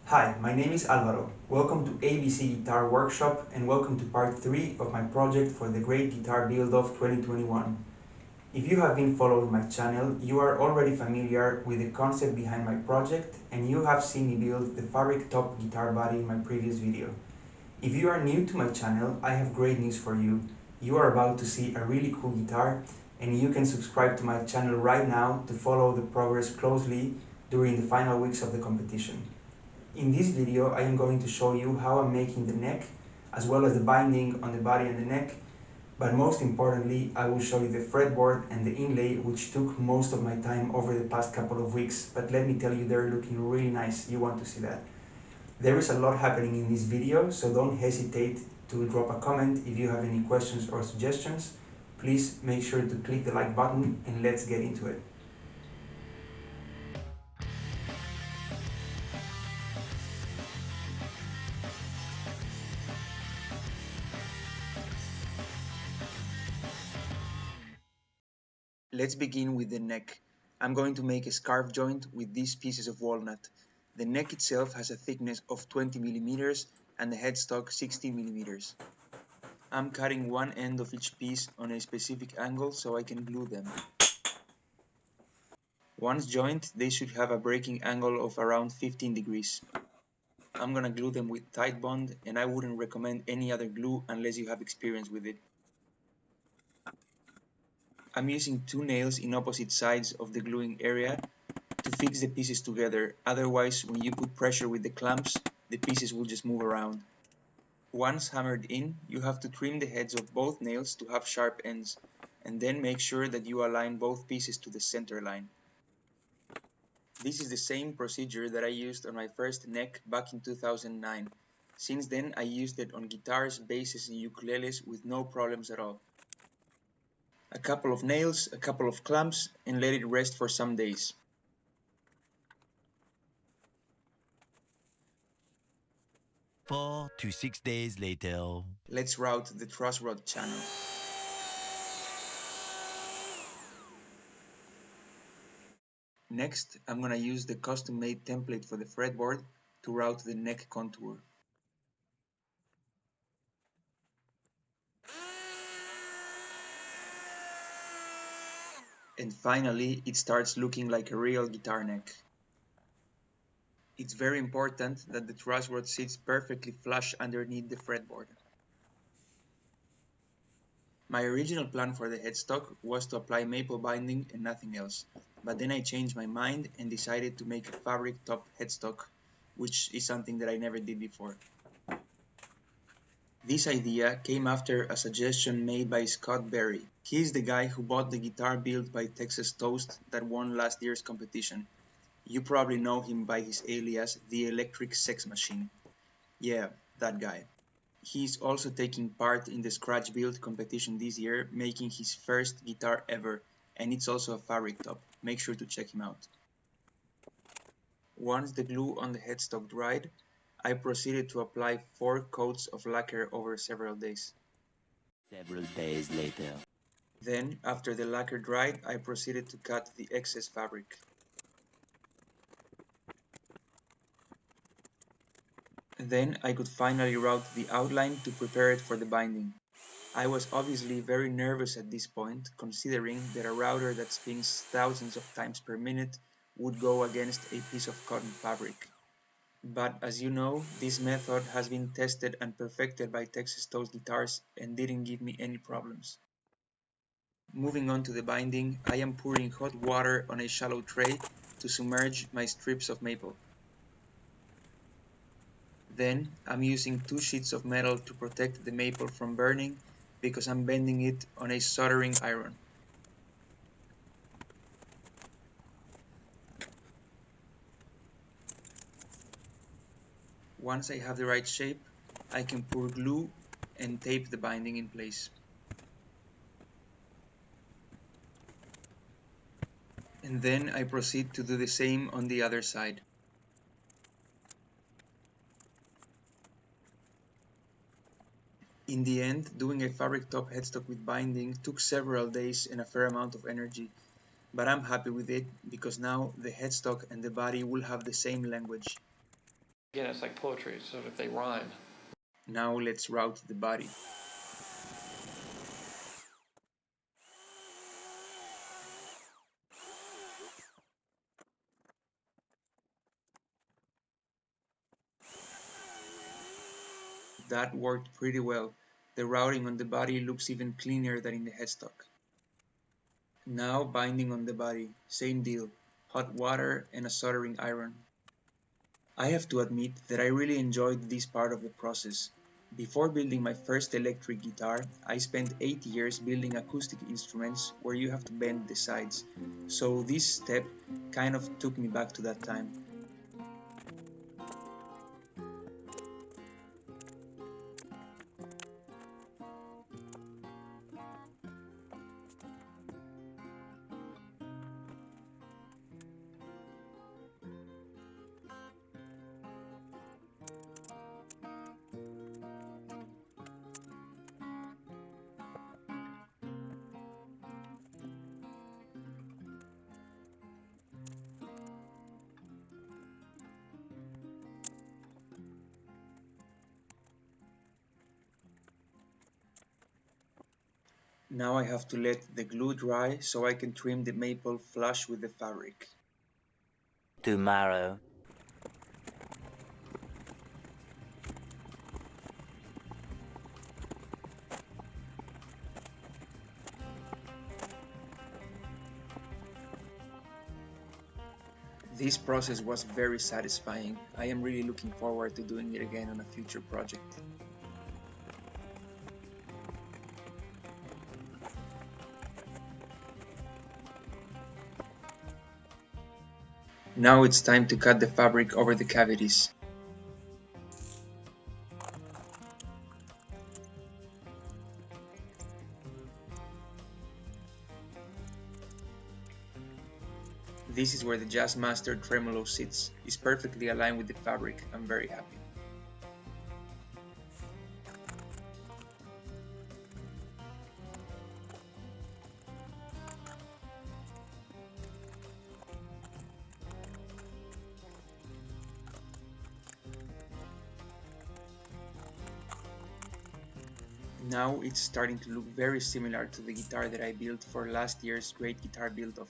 Hi, my name is Alvaro. Welcome to ABC Guitar Workshop and welcome to part 3 of my project for the Great Guitar Build-Off 2021. If you have been following my channel, you are already familiar with the concept behind my project and you have seen me build the fabric top guitar body in my previous video. If you are new to my channel, I have great news for you. You are about to see a really cool guitar and you can subscribe to my channel right now to follow the progress closely during the final weeks of the competition. In this video, I am going to show you how I'm making the neck, as well as the binding on the body and the neck, but most importantly, I will show you the fretboard and the inlay, which took most of my time over the past couple of weeks, but let me tell you, they're looking really nice. You want to see that. There is a lot happening in this video, so don't hesitate to drop a comment if you have any questions or suggestions. Please make sure to click the like button and let's get into it. Let's begin with the neck. I'm going to make a scarf joint with these pieces of walnut. The neck itself has a thickness of 20 millimeters and the headstock 60 millimeters. I'm cutting one end of each piece on a specific angle so I can glue them. Once joined, they should have a breaking angle of around 15 degrees. I'm gonna glue them with Titebond, and I wouldn't recommend any other glue unless you have experience with it. I'm using two nails in opposite sides of the gluing area to fix the pieces together, otherwise when you put pressure with the clamps, the pieces will just move around. Once hammered in, you have to trim the heads of both nails to have sharp ends, and then make sure that you align both pieces to the center line. This is the same procedure that I used on my first neck back in 2009. Since then, I used it on guitars, basses, and ukuleles with no problems at all. A couple of nails, a couple of clamps, and let it rest for some days. Four to 6 days later. Let's route the truss rod channel. Next, I'm gonna use the custom-made template for the fretboard to route the neck contour. And finally, it starts looking like a real guitar neck. It's very important that the truss rod sits perfectly flush underneath the fretboard. My original plan for the headstock was to apply maple binding and nothing else, but then I changed my mind and decided to make a fabric top headstock, which is something that I never did before. This idea came after a suggestion made by Scott Berry. He's the guy who bought the guitar built by Texas Toast that won last year's competition. You probably know him by his alias, the Electric Sex Machine. Yeah, that guy. He's also taking part in the scratch build competition this year, making his first guitar ever, and it's also a fabric top. Make sure to check him out. Once the glue on the headstock dried, I proceeded to apply 4 coats of lacquer over several days. Several days later. Then, after the lacquer dried, I proceeded to cut the excess fabric. Then I could finally route the outline to prepare it for the binding. I was obviously very nervous at this point, considering that a router that spins thousands of times per minute would go against a piece of cotton fabric. But as you know, this method has been tested and perfected by Texas Toast guitars and didn't give me any problems. Moving on to the binding, I am pouring hot water on a shallow tray to submerge my strips of maple. Then I'm using 2 sheets of metal to protect the maple from burning because I'm bending it on a soldering iron. Once I have the right shape, I can pour glue and tape the binding in place. And then I proceed to do the same on the other side. In the end, doing a fabric top headstock with binding took several days and a fair amount of energy, but I'm happy with it because now the headstock and the body will have the same language. Again, it's like poetry, so if they rhyme. Now let's route the body. That worked pretty well. The routing on the body looks even cleaner than in the headstock. Now binding on the body, same deal, hot water and a soldering iron. I have to admit that I really enjoyed this part of the process. Before building my first electric guitar, I spent 8 years building acoustic instruments where you have to bend the sides, so this step kind of took me back to that time. Now I have to let the glue dry so I can trim the maple flush with the fabric. Tomorrow. This process was very satisfying. I am really looking forward to doing it again on a future project. Now it's time to cut the fabric over the cavities. This is where the Jazzmaster tremolo sits. It's perfectly aligned with the fabric. I'm very happy. Now it's starting to look very similar to the guitar that I built for last year's Great Guitar Build-Off.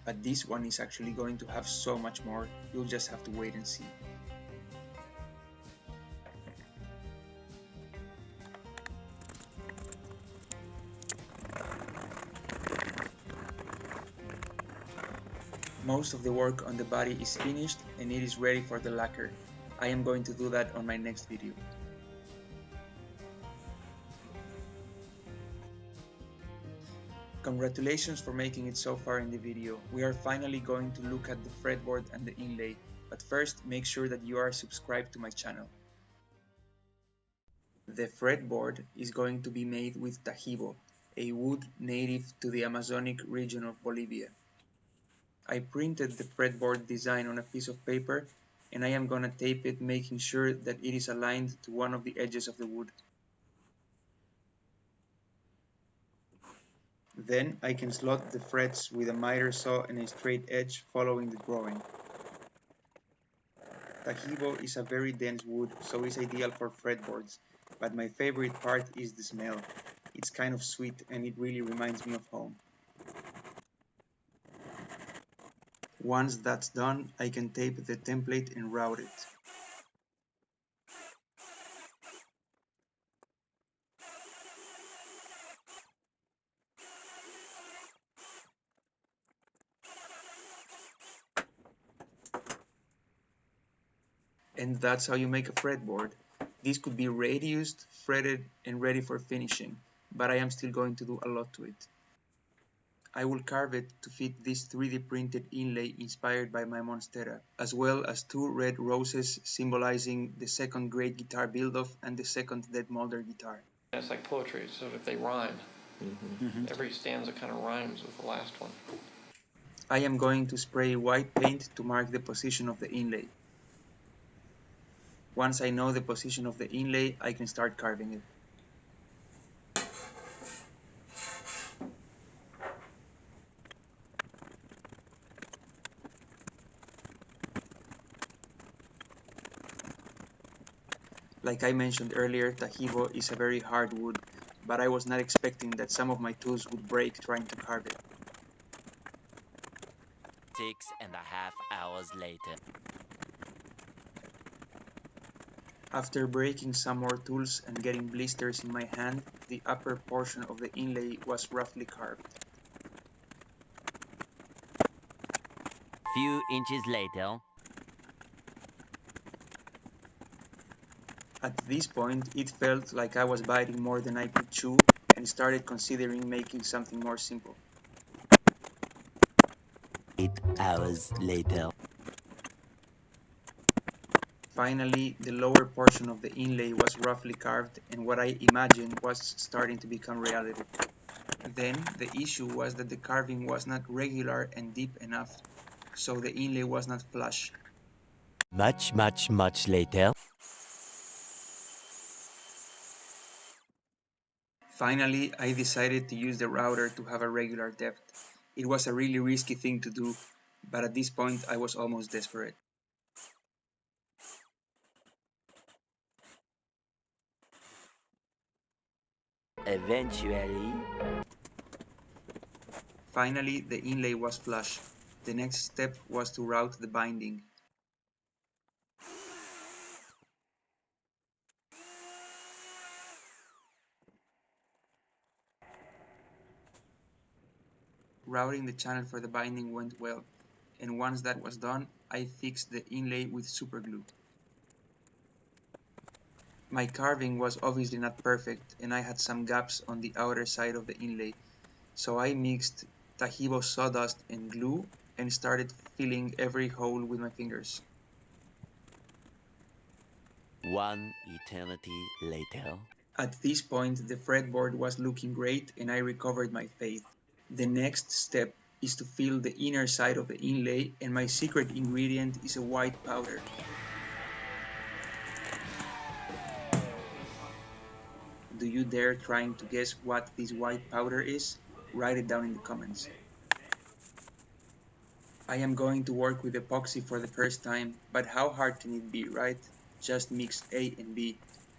But this one is actually going to have so much more. You'll just have to wait and see. Most of the work on the body is finished and it is ready for the lacquer. I am going to do that on my next video. Congratulations for making it so far in the video. We are finally going to look at the fretboard and the inlay, but first make sure that you are subscribed to my channel. The fretboard is going to be made with tajibo, a wood native to the Amazonic region of Bolivia. I printed the fretboard design on a piece of paper and I am gonna tape it, making sure that it is aligned to one of the edges of the wood. Then I can slot the frets with a miter saw and a straight edge following the drawing. Tajibo is a very dense wood, so it's ideal for fretboards, but my favorite part is the smell. It's kind of sweet and it really reminds me of home. Once that's done, I can tape the template and route it. And that's how you make a fretboard. This could be radiused, fretted, and ready for finishing, but I am still going to do a lot to it. I will carve it to fit this 3D printed inlay inspired by my Monstera, as well as 2 red roses symbolizing the second Great Guitar Build-Off and the second Dead Molder guitar. It's like poetry, so if they rhyme. Every stanza kind of rhymes with the last one. I am going to spray white paint to mark the position of the inlay. Once I know the position of the inlay, I can start carving it. Like I mentioned earlier, Tajibo is a very hard wood, but I was not expecting that some of my tools would break trying to carve it. 6.5 hours later. After breaking some more tools and getting blisters in my hand, the upper portion of the inlay was roughly carved. Few inches later. At this point, it felt like I was biting more than I could chew and started considering making something more simple. 8 hours later. Finally, the lower portion of the inlay was roughly carved and what I imagined was starting to become reality. Then, the issue was that the carving was not regular and deep enough, so the inlay was not flush. Much later. Finally, I decided to use the router to have a regular depth. It was a really risky thing to do, but at this point I was almost desperate. Eventually. Finally, the inlay was flush. The next step was to route the binding. Routing the channel for the binding went well, and once that was done, I fixed the inlay with superglue. My carving was obviously not perfect, and I had some gaps on the outer side of the inlay, so I mixed Tajibo sawdust and glue and started filling every hole with my fingers. 1 eternity later. At this point, the fretboard was looking great and I recovered my faith. The next step is to fill the inner side of the inlay, and my secret ingredient is a white powder. Do you dare trying to guess what this white powder is? Write it down in the comments. I am going to work with epoxy for the first time, but how hard can it be, right? Just mix A and B,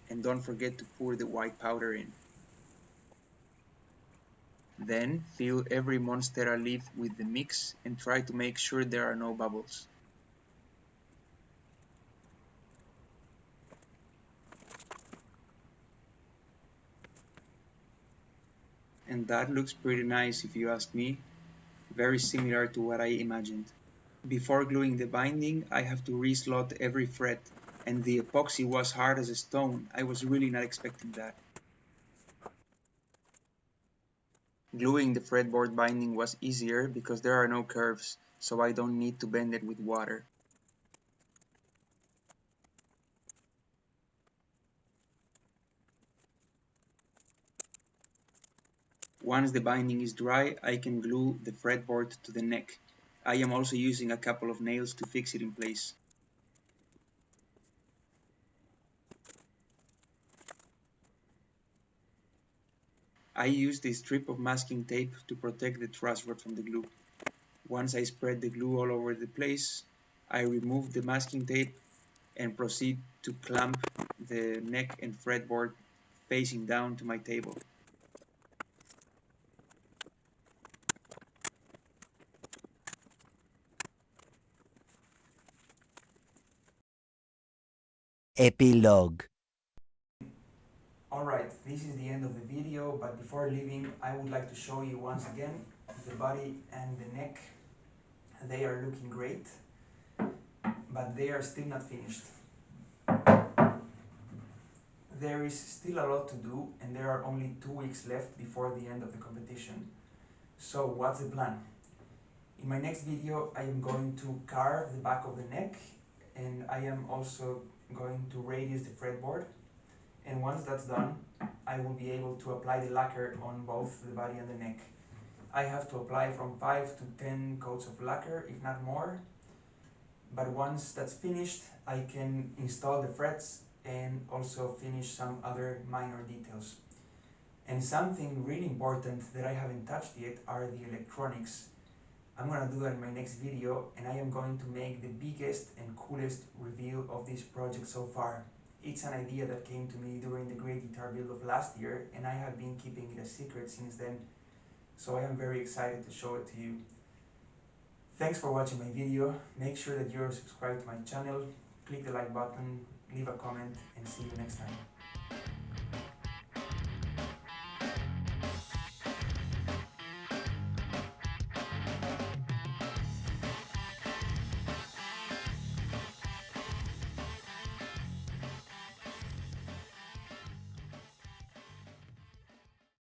and don't forget to pour the white powder in. Then fill every Monstera leaf with the mix and try to make sure there are no bubbles. And that looks pretty nice if you ask me, very similar to what I imagined. Before gluing the binding, I have to re-slot every fret, and the epoxy was hard as a stone. I was really not expecting that. Gluing the fretboard binding was easier because there are no curves, so I don't need to bend it with water. Once the binding is dry, I can glue the fretboard to the neck. I am also using a couple of nails to fix it in place. I used a strip of masking tape to protect the truss rod from the glue. Once I spread the glue all over the place, I remove the masking tape and proceed to clamp the neck and fretboard facing down to my table. Epilogue. Alright, this is the end of the video, but before leaving, I would like to show you once again the body and the neck. They are looking great, but they are still not finished. There is still a lot to do, and there are only 2 weeks left before the end of the competition. So what's the plan? In my next video, I am going to carve the back of the neck, and I am also going to radius the fretboard. And once that's done, I will be able to apply the lacquer on both the body and the neck. I have to apply from 5 to 10 coats of lacquer, if not more. But once that's finished, I can install the frets and also finish some other minor details. And something really important that I haven't touched yet are the electronics. I'm gonna do that in my next video, and I am going to make the biggest and coolest reveal of this project so far. It's an idea that came to me during the great guitar build of last year, and I have been keeping it a secret since then, so I am very excited to show it to you. Thanks for watching my video. Make sure that you're subscribed to my channel, click the like button, leave a comment, and see you next time.